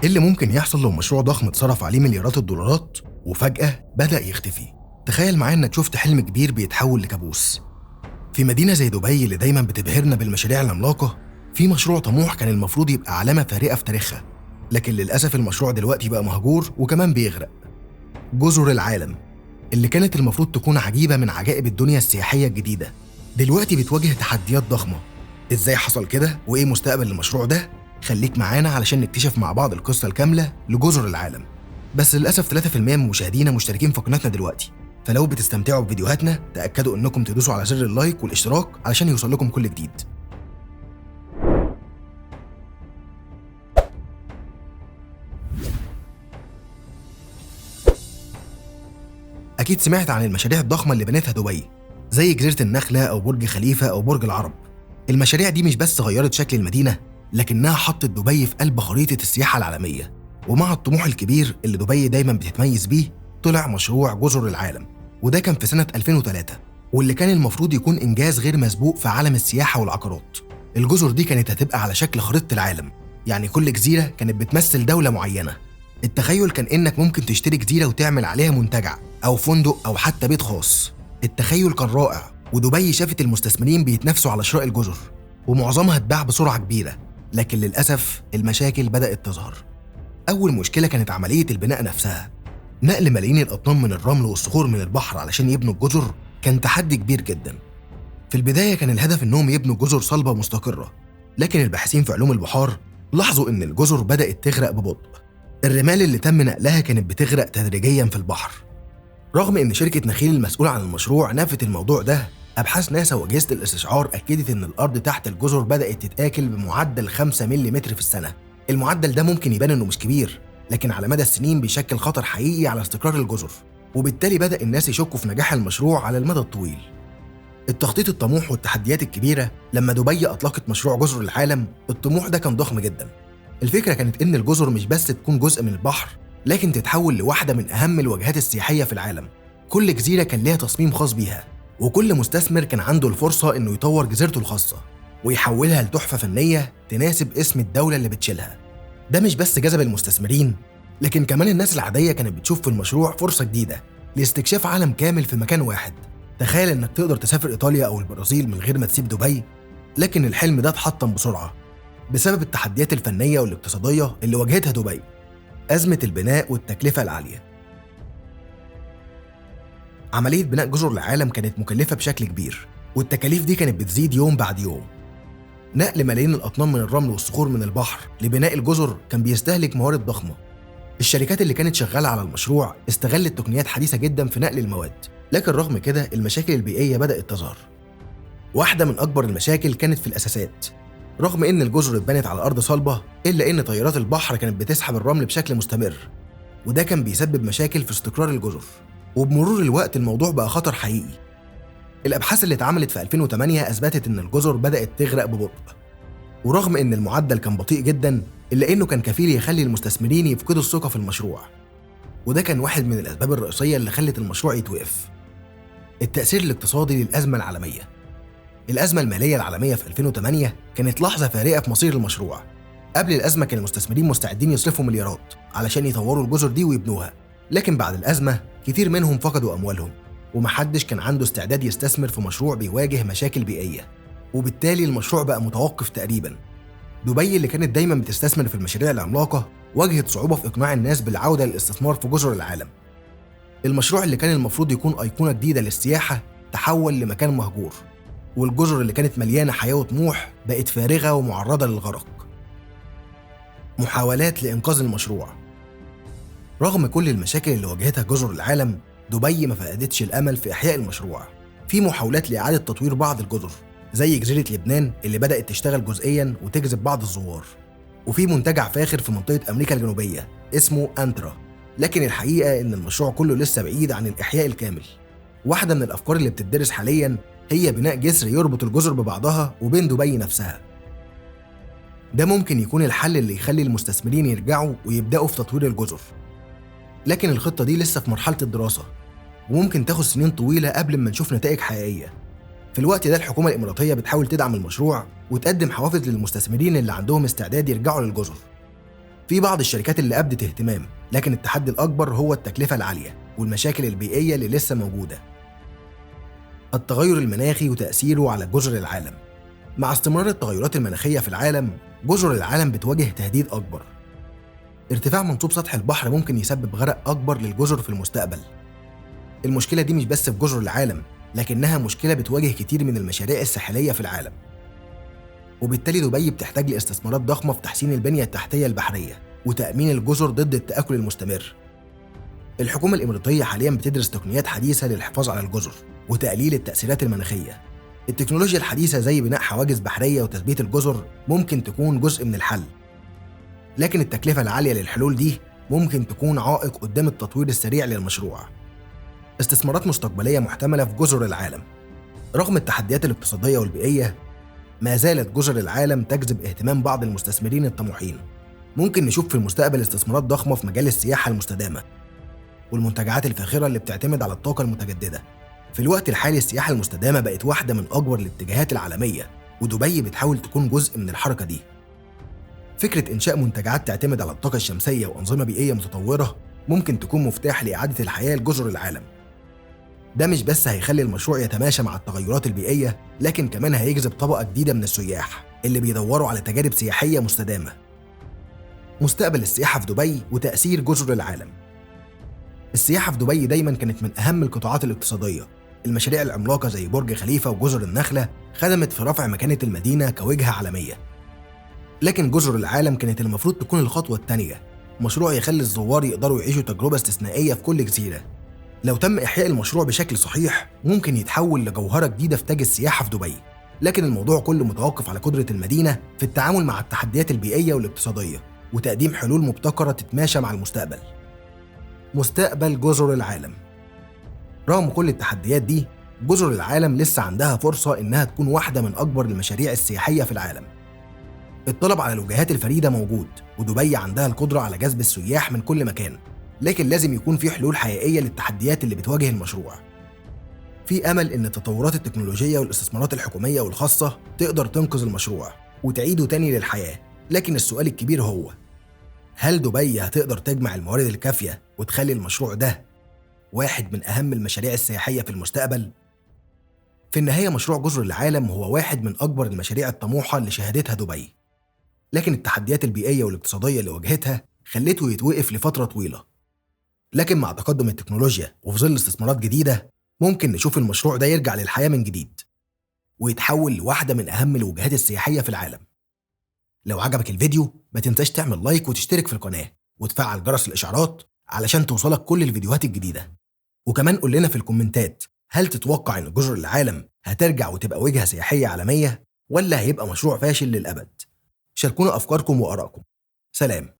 إيه اللي ممكن يحصل لو مشروع ضخم اتصرف عليه مليارات الدولارات وفجأة بدأ يختفي؟ تخيل معايا إنك شفت حلم كبير بيتحول لكابوس. في مدينة زي دبي اللي دايما بتبهرنا بالمشاريع العملاقة، في مشروع طموح كان المفروض يبقى علامة فارقة في تاريخها، لكن للأسف المشروع دلوقتي بقى مهجور وكمان بيغرق. جزر العالم اللي كانت المفروض تكون عجيبة من عجائب الدنيا السياحية الجديدة، دلوقتي بتواجه تحديات ضخمة. إزاي حصل كده وإيه مستقبل المشروع ده؟ خليك معانا علشان نكتشف مع بعض القصة الكاملة لجزر العالم. بس للأسف 3% من مشاهدينا مشتركين في قناتنا دلوقتي، فلو بتستمتعوا بفيديوهاتنا تأكدوا إنكم تدوسوا على زر اللايك والاشتراك علشان يوصل لكم كل جديد. أكيد سمعت عن المشاريع الضخمة اللي بنتها دبي، زي جزيرة النخلة أو برج خليفة أو برج العرب. المشاريع دي مش بس غيرت شكل المدينة، لكنها حطت دبي في قلب خريطة السياحة العالمية. ومع الطموح الكبير اللي دبي دايما بتتميز بيه، طلع مشروع جزر العالم، وده كان في سنة 2003، واللي كان المفروض يكون إنجاز غير مسبوق في عالم السياحة والعقارات. الجزر دي كانت هتبقى على شكل خريطة العالم، يعني كل جزيرة كانت بتمثل دولة معينة. التخيل كان إنك ممكن تشتري جزيرة وتعمل عليها منتجع أو فندق أو حتى بيت خاص. التخيل كان رائع، ودبي شافت المستثمرين بيتنافسوا على شراء الجزر، ومعظمها اتباع بسرعة كبيرة. لكن للأسف المشاكل بدأت تظهر. أول مشكلة كانت عملية البناء نفسها. نقل ملايين الأطنان من الرمل والصخور من البحر علشان يبنوا الجزر كان تحدي كبير جدا. في البداية كان الهدف إنهم يبنوا جزر صلبة مستقرة، لكن الباحثين في علوم البحار لاحظوا إن الجزر بدأت تغرق ببطء. الرمال اللي تم نقلها كانت بتغرق تدريجيا في البحر. رغم إن شركة نخيل المسؤولة عن المشروع نفت الموضوع ده، أبحاث ناسا وأجهزة الاستشعار أكدت إن الأرض تحت الجزر بدأت تتآكل بمعدل 5 ملم في السنة. المعدل ده ممكن يبان إنه مش كبير، لكن على مدى السنين بيشكل خطر حقيقي على استقرار الجزر، وبالتالي بدأ الناس يشكوا في نجاح المشروع على المدى الطويل. التخطيط الطموح والتحديات الكبيرة. لما دبي أطلقت مشروع جزر العالم، الطموح ده كان ضخم جدا. الفكرة كانت إن الجزر مش بس تكون جزء من البحر، لكن تتحول لواحدة من أهم الوجهات السياحية في العالم. كل جزيرة كان ليها تصميم خاص بيها، وكل مستثمر كان عنده الفرصة إنه يطور جزيرته الخاصة ويحولها لتحفة فنية تناسب اسم الدولة اللي بتشيلها. ده مش بس جذب المستثمرين، لكن كمان الناس العادية كانت بتشوف في المشروع فرصة جديدة لاستكشاف عالم كامل في مكان واحد. تخيل إنك تقدر تسافر إيطاليا أو البرازيل من غير ما تسيب دبي. لكن الحلم ده اتحطم بسرعة بسبب التحديات الفنية والاقتصادية اللي واجهتها دبي. أزمة البناء والتكلفة العالية. عملية بناء جزر العالم كانت مكلفة بشكل كبير، والتكاليف دي كانت بتزيد يوم بعد يوم. نقل ملايين الأطنان من الرمل والصخور من البحر لبناء الجزر كان بيستهلك موارد ضخمة. الشركات اللي كانت شغالة على المشروع استغلت تقنيات حديثة جدا في نقل المواد، لكن رغم كده المشاكل البيئية بدأت تظهر. واحدة من أكبر المشاكل كانت في الأساسات. رغم إن الجزر اتبنت على أرض صلبة، إلا إن تيارات البحر كانت بتسحب الرمل بشكل مستمر، وده كان بيسبب مشاكل في استقرار الجزر. وبمرور الوقت الموضوع بقى خطر حقيقي. الأبحاث اللي اتعملت في 2008 أثبتت إن الجزر بدأت تغرق ببطء، ورغم إن المعدل كان بطيء جدا، إلا إنه كان كفيل يخلي المستثمرين يفقدوا الثقة في المشروع، وده كان واحد من الأسباب الرئيسية اللي خلت المشروع يتوقف. التأثير الاقتصادي للأزمة العالمية. الأزمة المالية العالمية في 2008 كانت لحظة فارقة في مصير المشروع. قبل الأزمة كان المستثمرين مستعدين يصرفوا مليارات علشان يطوروا الجزر دي ويبنوها، لكن بعد الأزمة كتير منهم فقدوا أموالهم، ومحدش كان عنده استعداد يستثمر في مشروع بيواجه مشاكل بيئية، وبالتالي المشروع بقى متوقف تقريبا. دبي اللي كانت دايما بتستثمر في المشاريع العملاقة واجهت صعوبة في إقناع الناس بالعودة للاستثمار في جزر العالم. المشروع اللي كان المفروض يكون أيقونة جديدة للسياحة تحول لمكان مهجور، والجزر اللي كانت مليانة حياة وطموح بقت فارغة ومعرضة للغرق. محاولات لإنقاذ المشروع. رغم كل المشاكل اللي واجهتها جزر العالم، دبي ما فقدتش الأمل في إحياء المشروع. في محاولات لإعادة تطوير بعض الجزر، زي جزيرة لبنان اللي بدأت تشتغل جزئياً وتجذب بعض الزوار، وفي منتجع فاخر في منطقة أمريكا الجنوبية اسمه أنترا. لكن الحقيقة إن المشروع كله لسه بعيد عن الإحياء الكامل. واحدة من الأفكار اللي بتدرس حالياً هي بناء جسر يربط الجزر ببعضها وبين دبي نفسها. ده ممكن يكون الحل اللي يخلي المستثمرين يرجعوا ويبدأوا في تطوير الجزر، لكن الخطة دي لسه في مرحلة الدراسة، وممكن تاخد سنين طويلة قبل ما نشوف نتائج حقيقية. في الوقت ده الحكومة الإماراتية بتحاول تدعم المشروع وتقدم حوافز للمستثمرين اللي عندهم استعداد يرجعوا للجزر. في بعض الشركات اللي أبدت اهتمام، لكن التحدي الأكبر هو التكلفة العالية والمشاكل البيئية اللي لسه موجودة. التغير المناخي وتأثيره على جزر العالم. مع استمرار التغيرات المناخية في العالم، جزر العالم بتواجه تهديد أكبر. ارتفاع منسوب سطح البحر ممكن يسبب غرق أكبر للجزر في المستقبل. المشكلة دي مش بس في جزر العالم، لكنها مشكلة بتواجه كتير من المشاريع الساحلية في العالم. وبالتالي دبي بتحتاج لاستثمارات ضخمة في تحسين البنية التحتية البحرية وتأمين الجزر ضد التآكل المستمر. الحكومة الإماراتية حالياً بتدرس تقنيات حديثة للحفاظ على الجزر وتقليل التأثيرات المناخية. التكنولوجيا الحديثة زي بناء حواجز بحرية وتثبيت الجزر ممكن تكون جزء من الحل، لكن التكلفة العالية للحلول دي ممكن تكون عائق قدام التطوير السريع للمشروع. استثمارات مستقبلية محتملة في جزر العالم. رغم التحديات الاقتصادية والبيئية، ما زالت جزر العالم تجذب اهتمام بعض المستثمرين الطموحين. ممكن نشوف في المستقبل استثمارات ضخمة في مجال السياحة المستدامة والمنتجعات الفاخرة اللي بتعتمد على الطاقة المتجددة. في الوقت الحالي السياحة المستدامة بقت واحدة من أكبر الاتجاهات العالمية، ودبي بتحاول تكون جزء من الحركة دي. فكرة إنشاء منتجعات تعتمد على الطاقة الشمسية وأنظمة بيئية متطورة ممكن تكون مفتاح لإعادة الحياة لجزر العالم. ده مش بس هيخلي المشروع يتماشى مع التغيرات البيئية، لكن كمان هيجذب طبقة جديدة من السياح اللي بيدوروا على تجارب سياحية مستدامة. مستقبل السياحة في دبي وتأثير جزر العالم. السياحة في دبي دايما كانت من أهم القطاعات الاقتصادية. المشاريع العملاقة زي برج خليفة وجزر النخلة خدمت في رفع مكانة المدينة كوجهة عالمية. لكن جزر العالم كانت المفروض تكون الخطوة الثانية، مشروع يخلي الزوار يقدروا يعيشوا تجربة استثنائية في كل جزيرة. لو تم إحياء المشروع بشكل صحيح ممكن يتحول لجوهرة جديدة في تاج السياحة في دبي، لكن الموضوع كله متوقف على قدرة المدينة في التعامل مع التحديات البيئية والاقتصادية وتقديم حلول مبتكرة تتماشى مع المستقبل. مستقبل جزر العالم. رغم كل التحديات دي، جزر العالم لسه عندها فرصة إنها تكون واحدة من أكبر المشاريع السياحية في العالم. الطلب على الوجهات الفريدة موجود، ودبي عندها القدرة على جذب السياح من كل مكان، لكن لازم يكون في حلول حقيقية للتحديات اللي بتواجه المشروع. في أمل إن التطورات التكنولوجية والاستثمارات الحكومية والخاصة تقدر تنقذ المشروع وتعيده تاني للحياة، لكن السؤال الكبير هو: هل دبي هتقدر تجمع الموارد الكافية وتخلي المشروع ده واحد من أهم المشاريع السياحية في المستقبل؟ في النهاية مشروع جزر العالم هو واحد من أكبر المشاريع الطموحة اللي شهدتها دبي، لكن التحديات البيئية والاقتصادية اللي واجهتها خلته يتوقف لفترة طويلة. لكن مع تقدم التكنولوجيا وفي ظل استثمارات جديدة ممكن نشوف المشروع ده يرجع للحياة من جديد ويتحول لواحدة من أهم الوجهات السياحية في العالم. لو عجبك الفيديو ما تنساش تعمل لايك وتشترك في القناة وتفعل جرس الإشعارات علشان توصلك كل الفيديوهات الجديدة. وكمان قول لنا في الكومنتات، هل تتوقع إن جزر العالم هترجع وتبقى وجهة سياحية عالمية ولا هيبقى مشروع فاشل للأبد؟ شاركونا أفكاركم وآرائكم. سلام.